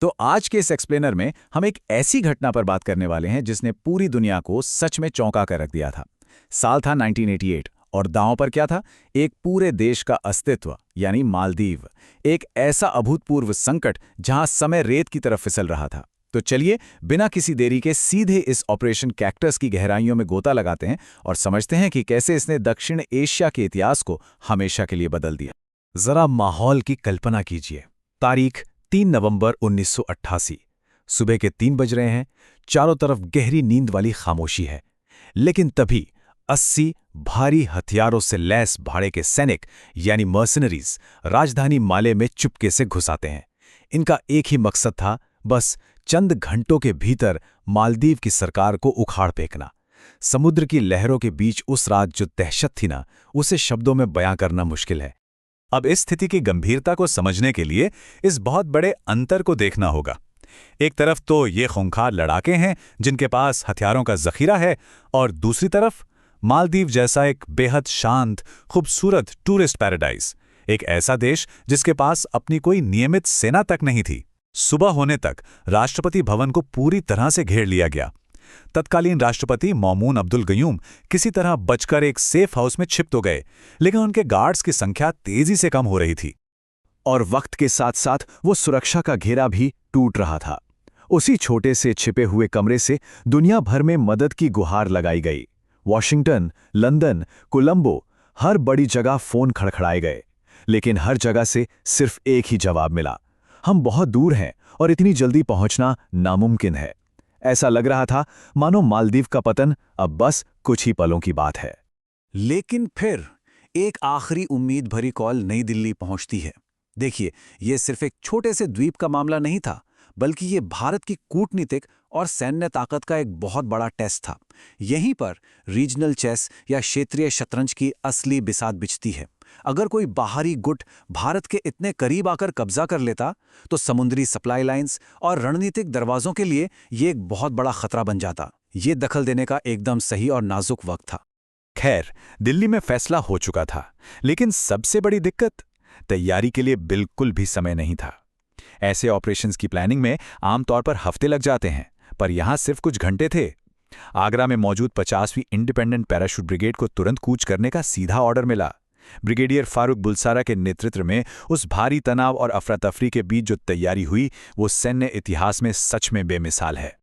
तो आज के इस एक्सप्लेनर में हम एक ऐसी घटना पर बात करने वाले हैं जिसने पूरी दुनिया को सच में चौंका कर रख दिया था। साल था 1988 और दांव पर क्या था? एक पूरे देश का अस्तित्व, यानी मालदीव। एक ऐसा अभूतपूर्व संकट जहां समय रेत की तरफ फिसल रहा था। तो चलिए, बिना किसी देरी के सीधे इस ऑपरेशन कैक्टस की गहराइयों में गोता लगाते हैं और समझते हैं कि कैसे इसने दक्षिण एशिया के इतिहास को हमेशा के लिए बदल दिया। जरा माहौल की कल्पना कीजिए। तारीख 3 नवंबर 1988। सुबह के 3 बज रहे हैं। चारों तरफ गहरी नींद वाली खामोशी है। लेकिन तभी 80 भारी हथियारों से लैस भाड़े के सैनिक यानी मर्सनरीज राजधानी माले में चुपके से घुस आते हैं। इनका एक ही मकसद था, बस चंद घंटों के भीतर मालदीव की सरकार को उखाड़ फेंकना। समुद्र की लहरों के बीच उस रात जो दहशत थी ना, उसे शब्दों में बयां करना मुश्किल है। अब इस स्थिति की गंभीरता को समझने के लिए इस बहुत बड़े अंतर को देखना होगा। एक तरफ तो ये खूंखार लड़ाके हैं जिनके पास हथियारों का जखीरा है, और दूसरी तरफ मालदीव जैसा एक बेहद शांत, खूबसूरत टूरिस्ट पैराडाइज। एक ऐसा देश जिसके पास अपनी कोई नियमित सेना तक नहीं थी। सुबह होने तक राष्ट्रपति भवन को पूरी तरह से घेर लिया गया। तत्कालीन राष्ट्रपति मौमून अब्दुल गयूम किसी तरह बचकर एक सेफ हाउस में छिप तो गए, लेकिन उनके गार्ड्स की संख्या तेजी से कम हो रही थी। और वक्त के साथ साथ वो सुरक्षा का घेरा भी टूट रहा था। उसी छोटे से छिपे हुए कमरे से दुनिया भर में मदद की गुहार लगाई गई। वॉशिंगटन, लंदन, कोलंबो, हर बड़ी जगह फोन खड़खड़ाए गए, लेकिन हर जगह से सिर्फ एक ही जवाब मिला: हम बहुत दूर हैं और इतनी जल्दी पहुंचना नामुमकिन है। ऐसा लग रहा था मानो मालदीव का पतन अब बस कुछ ही पलों की बात है। लेकिन फिर एक आखिरी उम्मीद भरी कॉल नई दिल्ली पहुंचती है। देखिए, ये सिर्फ एक छोटे से द्वीप का मामला नहीं था, बल्कि ये भारत की कूटनीतिक और सैन्य ताकत का एक बहुत बड़ा टेस्ट था। यहीं पर रीजनल चेस या क्षेत्रीय शतरंज की असली बिसात बिछती है। अगर कोई बाहरी गुट भारत के इतने करीब आकर कब्जा कर लेता, तो समुद्री सप्लाई लाइंस और रणनीतिक दरवाजों के लिए ये एक बहुत बड़ा खतरा बन जाता। ये दखल देने का एकदम सही और नाजुक वक्त था। खैर, दिल्ली में फैसला हो चुका था, लेकिन सबसे बड़ी दिक्कत, तैयारी के लिए बिल्कुल भी समय नहीं था। ऐसे ऑपरेशंस की प्लानिंग में आमतौर पर हफ्ते लग जाते हैं, पर यहां सिर्फ कुछ घंटे थे। आगरा में मौजूद 50वीं इंडिपेंडेंट पैराशूट ब्रिगेड को तुरंत कूच करने का सीधा ऑर्डर मिला। ब्रिगेडियर फारूक बुलसारा के नेतृत्व में उस भारी तनाव और अफरा तफरी के बीच जो तैयारी हुई, वो सैन्य इतिहास में सच में बेमिसाल है।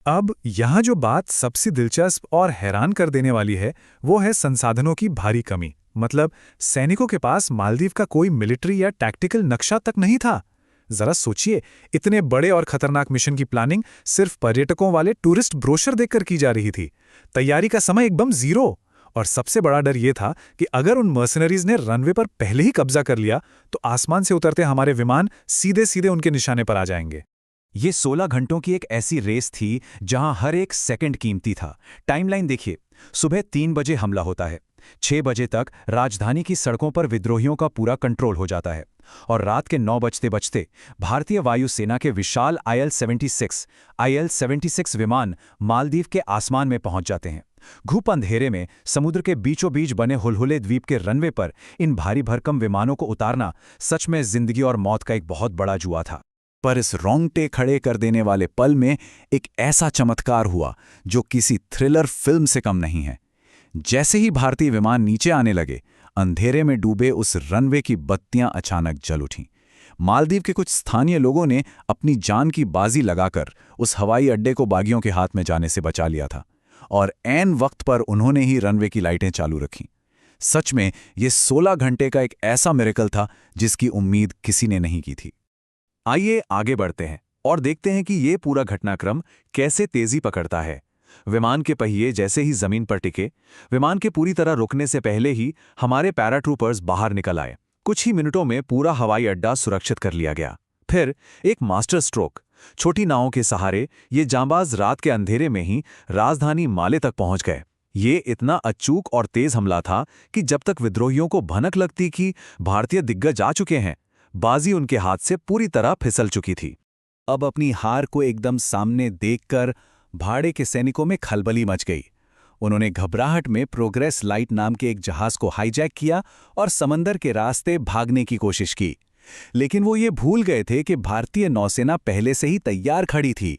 अब यहाँ जो बात सबसे दिलचस्प और हैरान कर देने वाली है, वो है संसाधनों की भारी कमी। मतलब सैनिकों के पास मालदीव का कोई मिलिट्री या टैक्टिकल नक्शा तक नहीं था। जरा सोचिए, इतने बड़े और खतरनाक मिशन की प्लानिंग सिर्फ पर्यटकों वाले टूरिस्ट ब्रोशर देखकर की जा रही थी। तैयारी का समय एकदम जीरो। और सबसे बड़ा डर यह था कि अगर उन मर्सनरीज ने रनवे पर पहले ही कब्जा कर लिया, तो आसमान से उतरते हमारे विमान सीधे सीधे उनके निशाने पर आ जाएंगे। ये 16 घंटों की एक ऐसी रेस थी जहां हर एक सेकंड कीमती था। टाइमलाइन देखिए, सुबह 3 बजे हमला होता है। 6 बजे तक राजधानी की सड़कों पर विद्रोहियों का पूरा कंट्रोल हो जाता है, और रात के 9 बजते बजते भारतीय वायुसेना के विशाल IL-76 विमान मालदीव के आसमान में पहुंच जाते हैं। घुप अंधेरे में समुद्र के बीचों बीच बने हुलहुले द्वीप के रनवे पर इन भारी भरकम विमानों को उतारना सच में जिंदगी और मौत का एक बहुत बड़ा जुआ था। पर इस रोंगटे खड़े कर देने वाले पल में एक ऐसा चमत्कार हुआ जो किसी थ्रिलर फिल्म से कम नहीं है। जैसे ही भारतीय विमान नीचे आने लगे, अंधेरे में डूबे उस रनवे की बत्तियां अचानक जल उठीं। मालदीव के कुछ स्थानीय लोगों ने अपनी जान की बाजी लगाकर उस हवाई अड्डे को बागियों के हाथ में जाने से बचा लिया था, और ऐन वक्त पर उन्होंने ही रनवे की लाइटें चालू रखीं। सच में ये 16 घंटे का एक ऐसा मिरेकल था जिसकी उम्मीद किसी ने नहीं की थी। आइए आगे बढ़ते हैं और देखते हैं कि ये पूरा घटनाक्रम कैसे तेजी पकड़ता है। विमान के पहिए जैसे ही जमीन पर टिके, विमान के पूरी तरह रुकने से पहले ही हमारे पैराट्रूपर्स बाहर निकल आए। कुछ ही मिनटों में पूरा हवाई अड्डा सुरक्षित कर लिया गया। फिर एक मास्टर स्ट्रोक, छोटी नावों के सहारे ये जांबाज रात के अंधेरे में ही राजधानी माले तक पहुंच गए। ये इतना अचूक और तेज हमला था कि जब तक विद्रोहियों को भनक लगती कि भारतीय दिग्गज आ चुके हैं, बाजी उनके हाथ से पूरी तरह फिसल चुकी थी। अब अपनी हार को एकदम सामने देखकर भाड़े के सैनिकों में खलबली मच गई। उन्होंने घबराहट में प्रोग्रेस लाइट नाम के एक जहाज को हाईजैक किया और समंदर के रास्ते भागने की कोशिश की। लेकिन वो ये भूल गए थे कि भारतीय नौसेना पहले से ही तैयार खड़ी थी।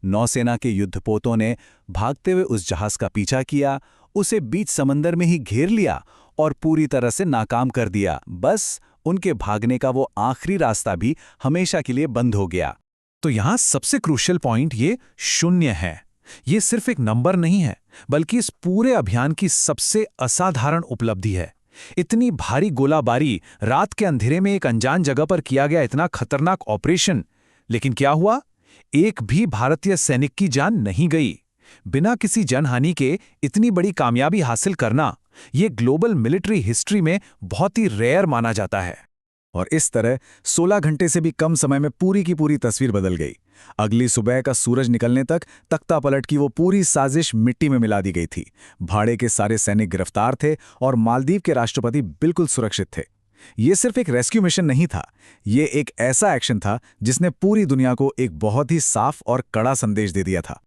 नौसेना के युद्धपोतों ने भागते हुए उस जहाज का पीछा किया, उसे बीच समंदर में ही घेर लिया और पूरी तरह से नाकाम कर दिया। बस उनके भागने का वो आखिरी रास्ता भी हमेशा के लिए बंद हो गया। तो यहां सबसे क्रूशियल पॉइंट ये 0 है। ये सिर्फ एक नंबर नहीं है, बल्कि इस पूरे अभियान की सबसे असाधारण उपलब्धि है। इतनी भारी गोलाबारी, रात के अंधेरे में एक अनजान जगह पर किया गया इतना खतरनाक ऑपरेशन, लेकिन क्या हुआ? एक भी भारतीय सैनिक की जान नहीं गई। बिना किसी जनहानि के इतनी बड़ी कामयाबी हासिल करना, ये ग्लोबल मिलिट्री हिस्ट्री में बहुत ही रेयर माना जाता है। और इस तरह 16 घंटे से भी कम समय में पूरी की पूरी तस्वीर बदल गई। अगली सुबह का सूरज निकलने तक तख्तापलट की वो पूरी साजिश मिट्टी में मिला दी गई थी। भाड़े के सारे सैनिक गिरफ्तार थे और मालदीव के राष्ट्रपति बिल्कुल सुरक्षित थे। ये सिर्फ एक रेस्क्यू मिशन नहीं था, ये एक ऐसा एक्शन था जिसने पूरी दुनिया को एक बहुत ही साफ और कड़ा संदेश दे दिया था।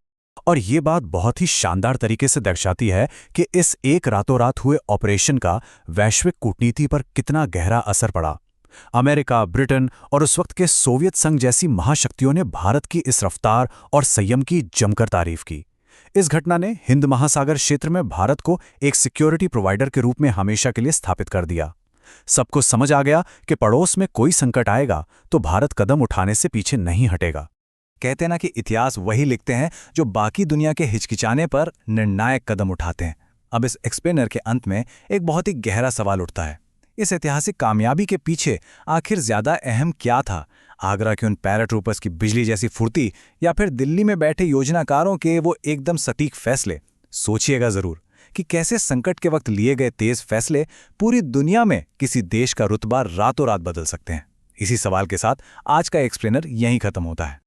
और ये बात बहुत ही शानदार तरीके से दर्शाती है कि इस एक रातों रात हुए ऑपरेशन का वैश्विक कूटनीति पर कितना गहरा असर पड़ा। अमेरिका, ब्रिटेन और उस वक्त के सोवियत संघ जैसी महाशक्तियों ने भारत की इस रफ्तार और संयम की जमकर तारीफ की। इस घटना ने हिंद महासागर क्षेत्र में भारत को एक सिक्योरिटी प्रोवाइडर के रूप में हमेशा के लिए स्थापित कर दिया। सबको समझ आ गया कि पड़ोस में कोई संकट आएगा तो भारत कदम उठाने से पीछे नहीं हटेगा। कहते हैं ना कि इतिहास वही लिखते हैं जो बाकी दुनिया के हिचकिचाने पर निर्णायक कदम उठाते हैं। अब इस एक्सप्लेनर के अंत में एक बहुत ही गहरा सवाल उठता है, इस ऐतिहासिक कामयाबी के पीछे आखिर ज्यादा अहम क्या था? आगरा के उन पैराट्रूपर्स की बिजली जैसी फुर्ती या फिर दिल्ली में बैठे योजनाकारों के वो एकदम सटीक फैसले? सोचिएगा जरूर कि कैसे संकट के वक्त लिए गए तेज फैसले पूरी दुनिया में किसी देश का रुतबा रातों रात बदल सकते हैं। इसी सवाल के साथ आज का एक्सप्लेनर यहीं खत्म होता है।